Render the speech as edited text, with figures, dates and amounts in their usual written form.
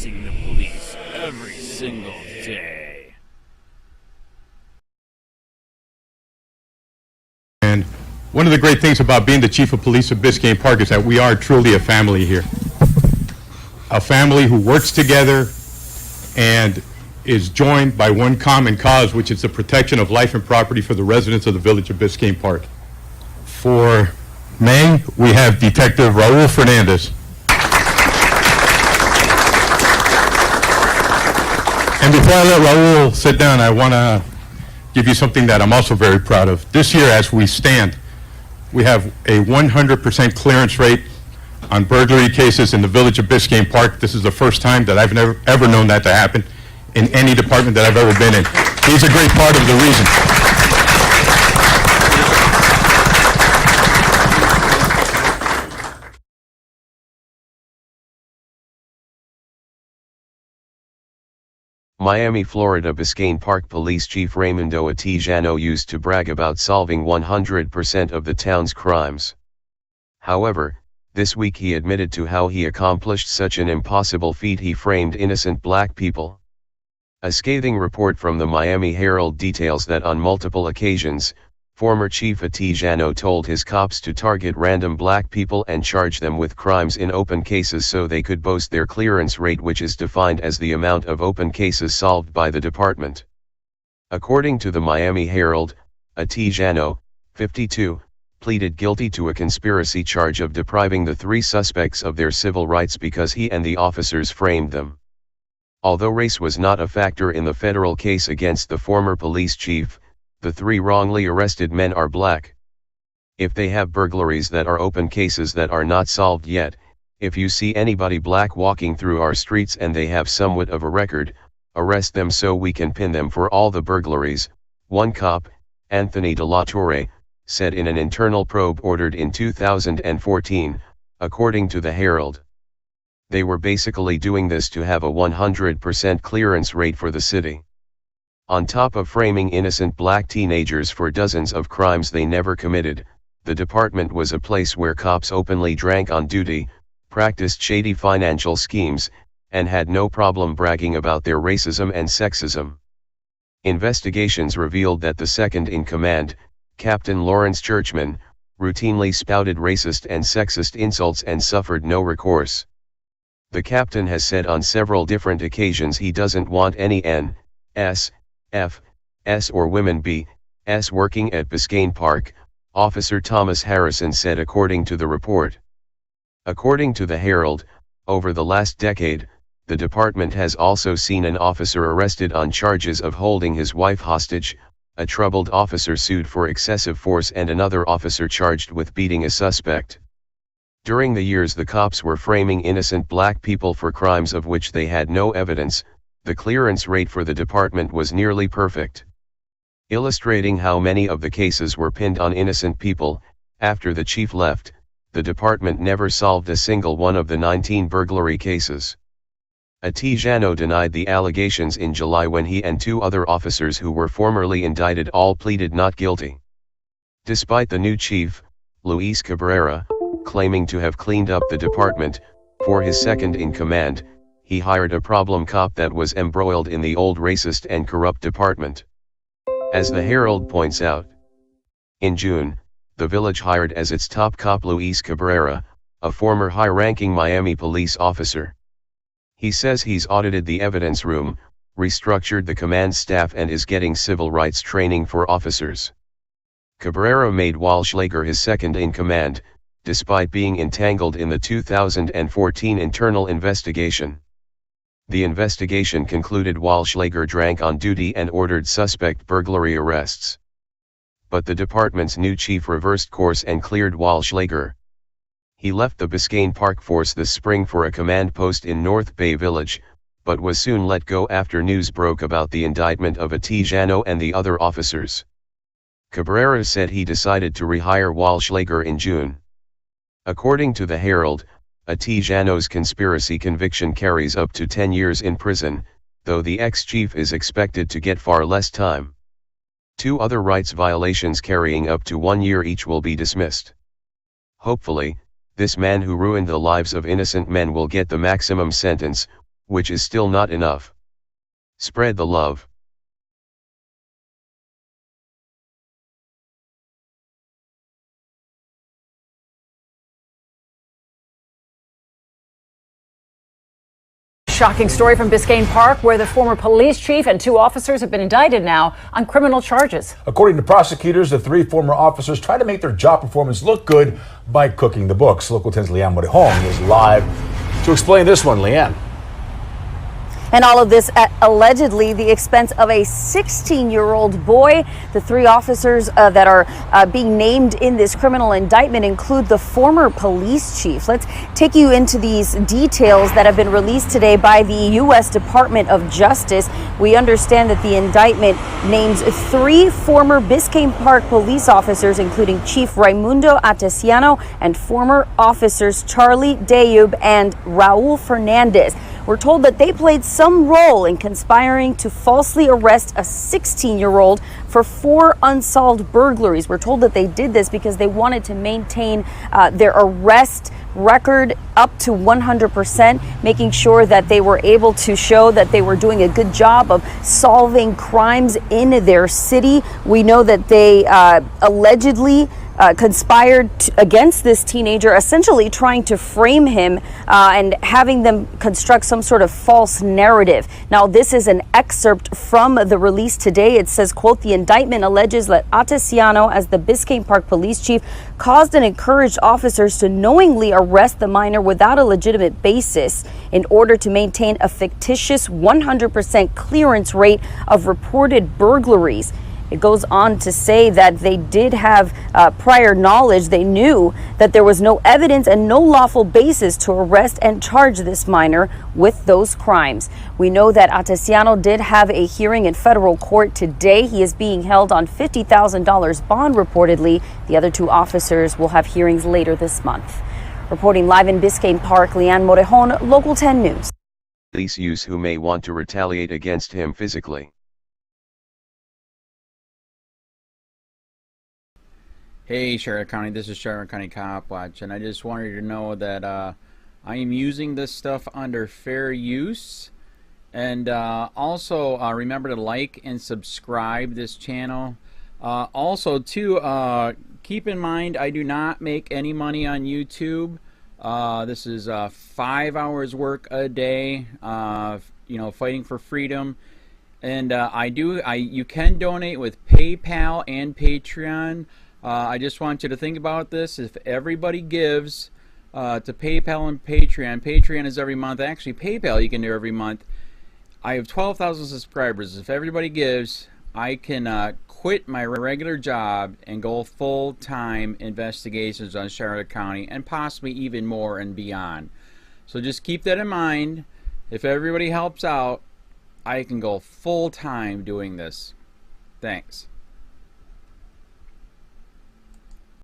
facing the police every single day. And one of the great things about being the chief of police of Biscayne Park is that we are truly a family here. A family who works together and is joined by one common cause, which is the protection of life and property for the residents of the village of Biscayne Park. For May, we have Detective Raul Fernandez. And before I let Raul sit down, I want to give you something that I'm also very proud of. This year, as we stand, we have a 100% clearance rate on burglary cases in the village of Biscayne Park. This is the first time that I've ever known that to happen in any department that I've ever been in. He's a great part of the reason. Miami, Florida. Biscayne Park Police Chief Raimundo Atijano used to brag about solving 100% of the town's crimes. However, this week he admitted to how he accomplished such an impossible feat. He framed innocent black people. A scathing report from the Miami Herald details that on multiple occasions, former Chief Atijano told his cops to target random black people and charge them with crimes in open cases so they could boast their clearance rate, which is defined as the amount of open cases solved by the department. According to the Miami Herald, Atijano, 52, pleaded guilty to a conspiracy charge of depriving the three suspects of their civil rights because he and the officers framed them. Although race was not a factor in the federal case against the former police chief, the three wrongly arrested men are black. If they have burglaries that are open cases that are not solved yet, if you see anybody black walking through our streets and they have somewhat of a record, arrest them so we can pin them for all the burglaries, one cop, Anthony De La Torre, said in an internal probe ordered in 2014, according to the Herald. They were basically doing this to have a 100% clearance rate for the city. On top of framing innocent black teenagers for dozens of crimes they never committed, the department was a place where cops openly drank on duty, practiced shady financial schemes, and had no problem bragging about their racism and sexism. Investigations revealed that the second-in-command, Captain Lawrence Churchman, routinely spouted racist and sexist insults and suffered no recourse. The captain has said on several different occasions he doesn't want any N.S., F.S. or women B.S. working at Biscayne Park, Officer Thomas Harrison said according to the report. According to the Herald, over the last decade, the department has also seen an officer arrested on charges of holding his wife hostage, a troubled officer sued for excessive force, and another officer charged with beating a suspect. During the years the cops were framing innocent black people for crimes of which they had no evidence, the clearance rate for the department was nearly perfect. Illustrating how many of the cases were pinned on innocent people, after the chief left, the department never solved a single one of the 19 burglary cases. Atijano denied the allegations in July when he and two other officers who were formerly indicted all pleaded not guilty. Despite the new chief, Luis Cabrera, claiming to have cleaned up the department, for his second-in-command, he hired a problem cop that was embroiled in the old racist and corrupt department. As the Herald points out, in June, the village hired as its top cop Luis Cabrera, a former high-ranking Miami police officer. He says he's audited the evidence room, restructured the command staff, and is getting civil rights training for officers. Cabrera made Walschlager his second-in-command, despite being entangled in the 2014 internal investigation. The investigation concluded Walschlager drank on duty and ordered suspect burglary arrests. But the department's new chief reversed course and cleared Walschlager. He left the Biscayne Park force this spring for a command post in North Bay Village, but was soon let go after news broke about the indictment of Atijano and the other officers. Cabrera said he decided to rehire Walschlager in June. According to the Herald, Atijano's conspiracy conviction carries up to 10 years in prison, though the ex-chief is expected to get far less time. 2 other rights violations carrying up to 1 year each will be dismissed. Hopefully, this man who ruined the lives of innocent men will get the maximum sentence, which is still not enough. Spread the love. Shocking story from Biscayne Park, where the former police chief and 2 officers have been indicted now on criminal charges. According to prosecutors, the 3 former officers tried to make their job performance look good by cooking the books. Local 10's Leanne Morejon is live to explain this one. Leanne. And all of this at allegedly the expense of a 16-year-old boy. The 3 officers that are being named in this criminal indictment include the former police chief. Let's take you into these details that have been released today by the U.S. Department of Justice. We understand that the indictment names 3 former Biscayne Park police officers, including Chief Raimundo Atesiano and former officers Charlie Deyub and Raul Fernandez. We're told that they played some role in conspiring to falsely arrest a 16-year-old for 4 unsolved burglaries. We're told that they did this because they wanted to maintain their arrest record up to 100%, making sure that they were able to show that they were doing a good job of solving crimes in their city. We know that they allegedly conspired against this teenager, essentially trying to frame him and having them construct some sort of false narrative. Now, this is an excerpt from the release today. It says, quote, "The indictment alleges that Atesiano, as the Biscayne Park police chief, caused and encouraged officers to knowingly arrest the minor without a legitimate basis in order to maintain a fictitious 100% clearance rate of reported burglaries." It goes on to say that they did have prior knowledge. They knew that there was no evidence and no lawful basis to arrest and charge this minor with those crimes. We know that Atesiano did have a hearing in federal court today. He is being held on $50,000 bond reportedly. The other 2 officers will have hearings later this month. Reporting live in Biscayne Park, Leanne Morejon, Local 10 News. Police use who may want to retaliate against him physically. Hey Charlotte County, this is Charlotte County COPWATCH, and I just wanted you to know that I am using this stuff under fair use. And also remember to like and subscribe this channel. Also too, keep in mind I do not make any money on YouTube. This is 5 hours work a day, you know, fighting for freedom. And you can donate with PayPal and Patreon. I just want you to think about this. If everybody gives to PayPal and Patreon, Patreon is every month. Actually, PayPal you can do every month. I have 12,000 subscribers. If everybody gives, I can quit my regular job and go full-time investigations on Charlotte County and possibly even more and beyond. So just keep that in mind. If everybody helps out, I can go full-time doing this. Thanks.